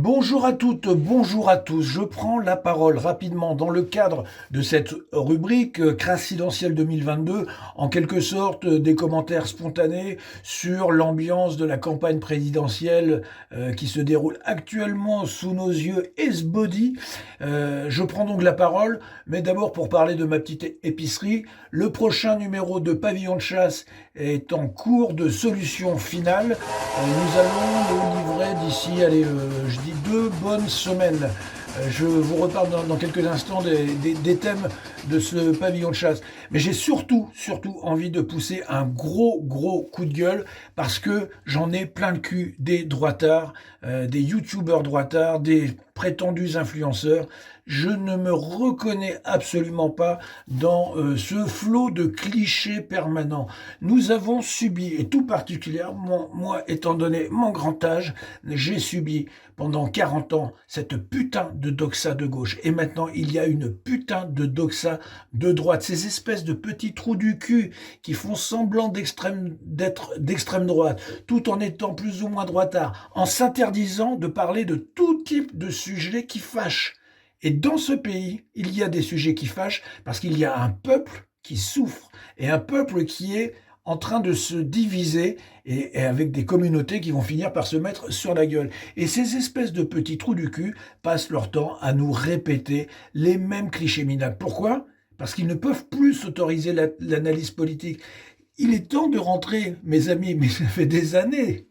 Bonjour à toutes, bonjour à tous. Je prends la parole rapidement dans le cadre de cette rubrique Craincidentiel 2022, en quelque sorte des commentaires spontanés sur l'ambiance de la campagne présidentielle qui se déroule actuellement sous nos yeux esbody. Je prends donc la parole, mais d'abord pour parler de ma petite épicerie. Le prochain numéro de Pavillon de chasse est en cours de solution finale. Nous allons le livrer d'ici, je dis 2 bonnes semaines. Je vous reparle dans quelques instants des thèmes de ce pavillon de chasse. Mais j'ai surtout envie de pousser un gros coup de gueule parce que j'en ai plein le cul des droitards, des youtubeurs droitards, des prétendus influenceurs. Je ne me reconnais absolument pas dans ce flot de clichés permanents. Nous avons subi, et tout particulièrement moi étant donné mon grand âge, j'ai subi pendant 40 ans cette putain de doxa de gauche. Et maintenant, il y a une putain de doxa de droite. Ces espèces de petits trous du cul qui font semblant d'être d'extrême droite, tout en étant plus ou moins droitard, en s'interdisant de parler de tout type de sujets qui fâchent. Et dans ce pays, il y a des sujets qui fâchent parce qu'il y a un peuple qui souffre et un peuple qui est en train de se diviser et avec des communautés qui vont finir par se mettre sur la gueule. Et ces espèces de petits trous du cul passent leur temps à nous répéter les mêmes clichés minables. Pourquoi ? Parce qu'ils ne peuvent plus s'autoriser l'analyse politique. Il est temps de rentrer, mes amis, mais ça fait des années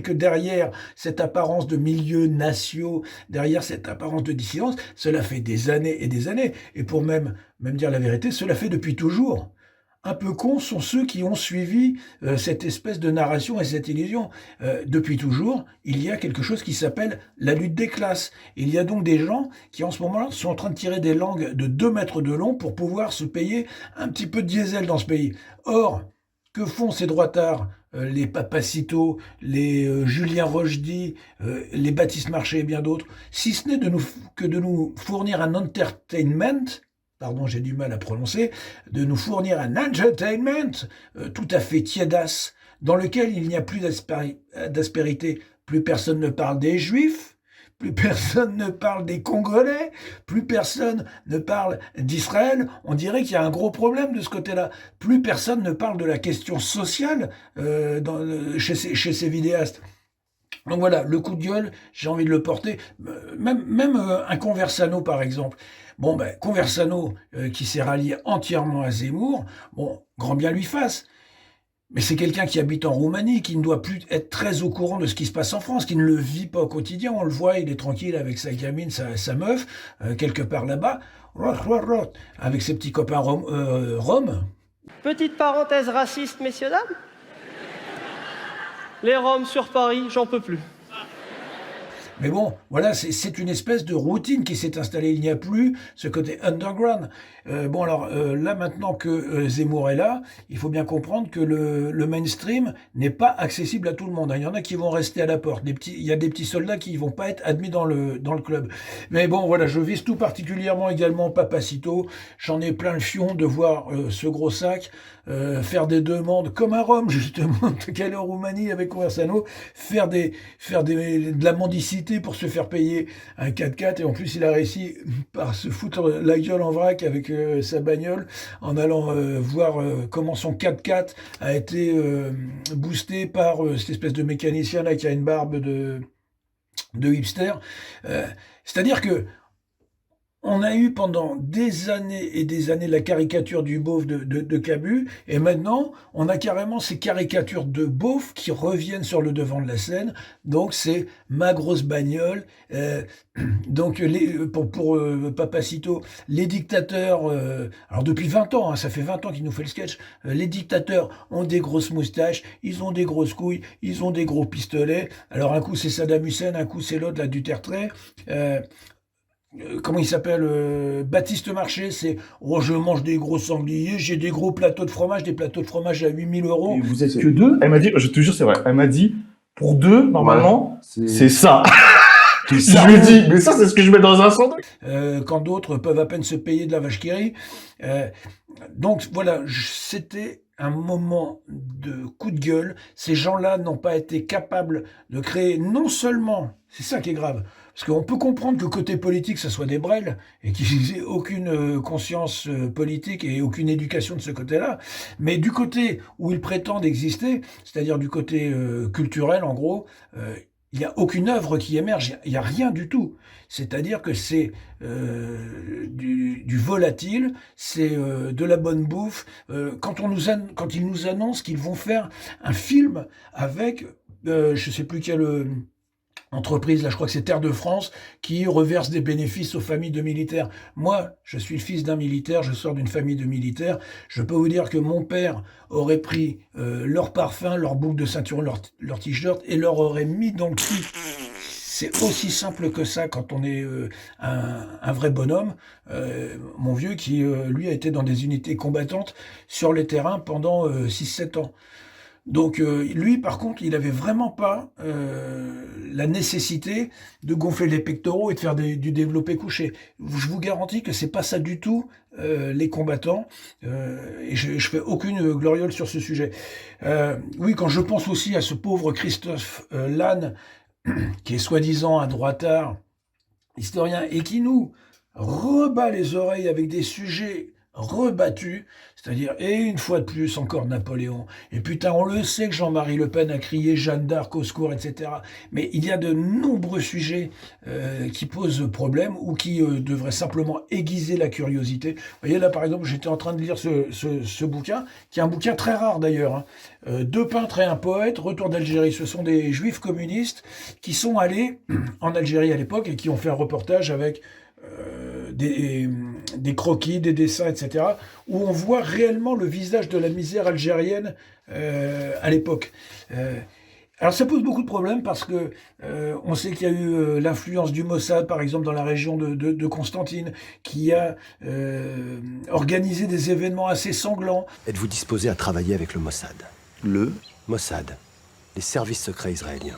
que derrière cette apparence de milieux nationaux, derrière cette apparence de dissidence, cela fait des années et des années. Et pour même dire la vérité, cela fait depuis toujours. Un peu cons sont ceux qui ont suivi cette espèce de narration et cette illusion. Depuis toujours, il y a quelque chose qui s'appelle la lutte des classes. Il y a donc des gens qui, en ce moment-là, sont en train de tirer des langues de 2 mètres de long pour pouvoir se payer un petit peu de diesel dans ce pays. Or, que font ces droitards, les Papacito, les Julien Rochdy, les Baptiste Marchais et bien d'autres, si ce n'est que de nous fournir un entertainment, pardon, j'ai du mal à prononcer, de nous fournir un entertainment tout à fait tiédasse, dans lequel il n'y a plus d'aspérité. Plus personne ne parle des Juifs, plus personne ne parle des Congolais, plus personne ne parle d'Israël. On dirait qu'il y a un gros problème de ce côté-là. Plus personne ne parle de la question sociale chez ces vidéastes. Donc voilà, le coup de gueule, j'ai envie de le porter. Même un Conversano, par exemple. Bon, ben, Conversano, qui s'est rallié entièrement à Zemmour, bon, grand bien lui fasse. Mais c'est quelqu'un qui habite en Roumanie, qui ne doit plus être très au courant de ce qui se passe en France, qui ne le vit pas au quotidien. On le voit, il est tranquille avec sa gamine, sa meuf, quelque part là-bas, avec ses petits copains roms. Petite parenthèse raciste, messieurs, dames. Les Roms sur Paris, j'en peux plus. Mais bon, voilà, c'est une espèce de routine qui s'est installée. Il n'y a plus ce côté underground. Là, maintenant que Zemmour est là, il faut bien comprendre que le mainstream n'est pas accessible à tout le monde. Il y en a qui vont rester à la porte. Il y a des petits soldats qui ne vont pas être admis dans le club. Mais bon, voilà, je vise tout particulièrement également Papacito. J'en ai plein le fion de voir ce gros sac faire des demandes comme un Rome, justement, qu'aller en Roumanie avec Conversano, faire de la mendicité pour se faire payer un 4x4, et en plus il a réussi par se foutre la gueule en vrac avec sa bagnole en allant voir comment son 4x4 a été boosté par cette espèce de mécanicien là qui a une barbe de hipster. C'est-à-dire que on a eu pendant des années et des années la caricature du beauf de Cabu, et maintenant, on a carrément ces caricatures de beauf qui reviennent sur le devant de la scène. Donc, c'est ma grosse bagnole. Donc, pour Papacito, les dictateurs... alors, depuis 20 ans, hein, ça fait 20 ans qu'il nous fait le sketch, les dictateurs ont des grosses moustaches, ils ont des grosses couilles, ils ont des gros pistolets. Alors, un coup, c'est Saddam Hussein, un coup, c'est l'autre, là, Duterte. Comment il s'appelle, Baptiste Marchais, c'est « Oh, je mange des gros sangliers, j'ai des gros plateaux de fromage, des plateaux de fromage à 8 000 euros. » Et vous êtes que deux? Elle m'a dit, je te jure, c'est vrai. Elle m'a dit, pour deux, normalement, c'est ça. Je lui ai dit, mais ça, c'est ce que je mets dans un sandwich. Quand d'autres peuvent à peine se payer de la vache qui rit. Donc voilà, c'était un moment de coup de gueule. Ces gens-là n'ont pas été capables de créer, non seulement, c'est ça qui est grave, parce qu'on peut comprendre que côté politique, ça soit des brels, et qu'ils aient aucune conscience politique et aucune éducation de ce côté-là, mais du côté où ils prétendent exister, c'est-à-dire du côté culturel, en gros, il n'y a aucune œuvre qui émerge, il n'y a rien du tout. C'est-à-dire que c'est du volatile, c'est de la bonne bouffe. Quand ils nous annoncent qu'ils vont faire un film avec, je ne sais plus quelle entreprise, là je crois que c'est Terre de France, qui reverse des bénéfices aux familles de militaires. Moi, je suis le fils d'un militaire, je sors d'une famille de militaires. Je peux vous dire que mon père aurait pris leur parfum, leur boucle de ceinture, leur t-shirt et leur aurait mis dans le cul. C'est aussi simple que ça quand on est un vrai bonhomme. Mon vieux qui, lui, a été dans des unités combattantes sur les terrains pendant 6-7 ans. Donc lui, par contre, il avait vraiment pas la nécessité de gonfler les pectoraux et de faire du développé couché. Je vous garantis que c'est pas ça du tout les combattants. Et je fais aucune gloriole sur ce sujet. Oui, quand je pense aussi à ce pauvre Christophe Lannes, qui est soi-disant un droitard historien et qui nous rebat les oreilles avec des sujets rebattus, c'est-à-dire, et une fois de plus, encore Napoléon. Et putain, on le sait que Jean-Marie Le Pen a crié Jeanne d'Arc au secours, etc. Mais il y a de nombreux sujets qui posent problème ou qui devraient simplement aiguiser la curiosité. Vous voyez, là, par exemple, j'étais en train de lire ce bouquin, qui est un bouquin très rare d'ailleurs. Hein. Deux peintres et un poète, retour d'Algérie. Ce sont des juifs communistes qui sont allés en Algérie à l'époque et qui ont fait un reportage avec des croquis, des dessins, etc., où on voit réellement le visage de la misère algérienne à l'époque. Alors ça pose beaucoup de problèmes parce que on sait qu'il y a eu l'influence du Mossad, par exemple, dans la région de Constantine, qui a organisé des événements assez sanglants. Êtes-vous disposé à travailler avec le Mossad? Le Mossad, les services secrets israéliens.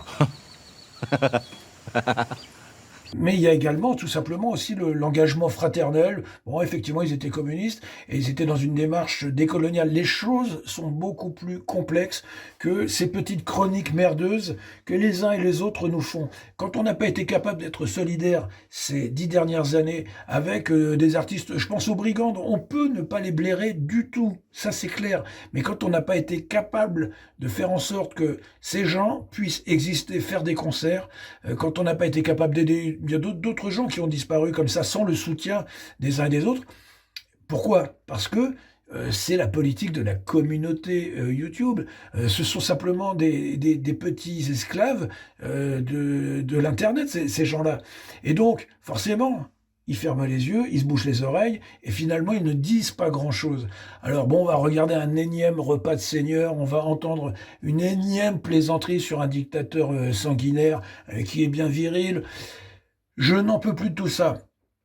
Mais il y a également tout simplement aussi l'engagement fraternel. Bon, effectivement, ils étaient communistes et ils étaient dans une démarche décoloniale. Les choses sont beaucoup plus complexes que ces petites chroniques merdeuses que les uns et les autres nous font. Quand on n'a pas été capable d'être solidaire ces 10 dernières années avec des artistes, je pense aux Brigandes, on peut ne pas les blairer du tout, ça c'est clair. Mais quand on n'a pas été capable de faire en sorte que ces gens puissent exister, faire des concerts, quand on n'a pas été capable d'aider, il y a d'autres gens qui ont disparu comme ça sans le soutien des uns et des autres. Pourquoi? Parce que c'est la politique de la communauté YouTube. Ce sont simplement des petits esclaves de l'Internet, ces gens-là. Et donc, forcément, ils ferment les yeux, ils se bouchent les oreilles, et finalement, ils ne disent pas grand-chose. Alors bon, on va regarder un énième repas de seigneur, on va entendre une énième plaisanterie sur un dictateur sanguinaire qui est bien viril. Je n'en peux plus de tout ça.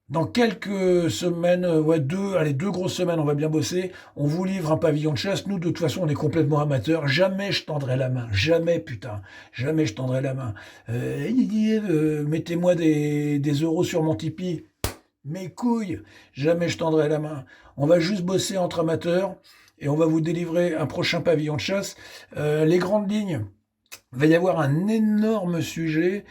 Dans quelques semaines, deux grosses semaines, on va bien bosser. On vous livre un pavillon de chasse. Nous, de toute façon, on est complètement amateurs. Jamais je tendrai la main. Jamais, putain. Jamais je tendrai la main. Mettez-moi des euros sur mon Tipeee. Mes couilles. Jamais je tendrai la main. On va juste bosser entre amateurs et on va vous délivrer un prochain pavillon de chasse. Les grandes lignes. Il va y avoir un énorme sujet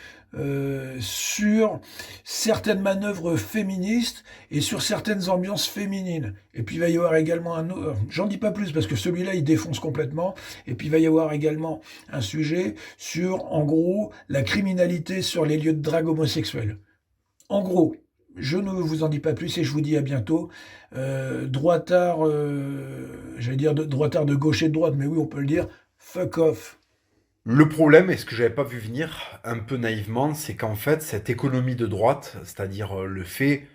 sur certaines manœuvres féministes et sur certaines ambiances féminines. Et puis il va y avoir également un autre, j'en dis pas plus parce que celui-là il défonce complètement, et puis il va y avoir également un sujet sur, en gros, la criminalité sur les lieux de drague homosexuels. En gros, je ne vous en dis pas plus et je vous dis à bientôt. Droitard, j'allais dire droitard de gauche et de droite, mais oui on peut le dire, fuck off. Le problème, et ce que j'avais pas vu venir un peu naïvement, c'est qu'en fait, cette économie de droite, c'est-à-dire le fait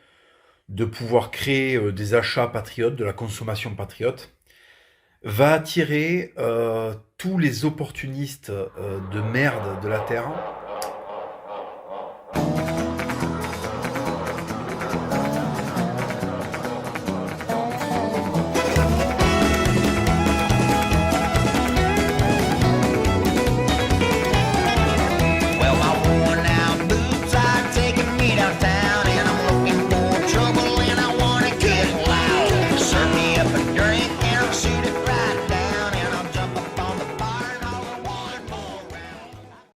de pouvoir créer des achats patriotes, de la consommation patriote, va attirer tous les opportunistes de merde de la Terre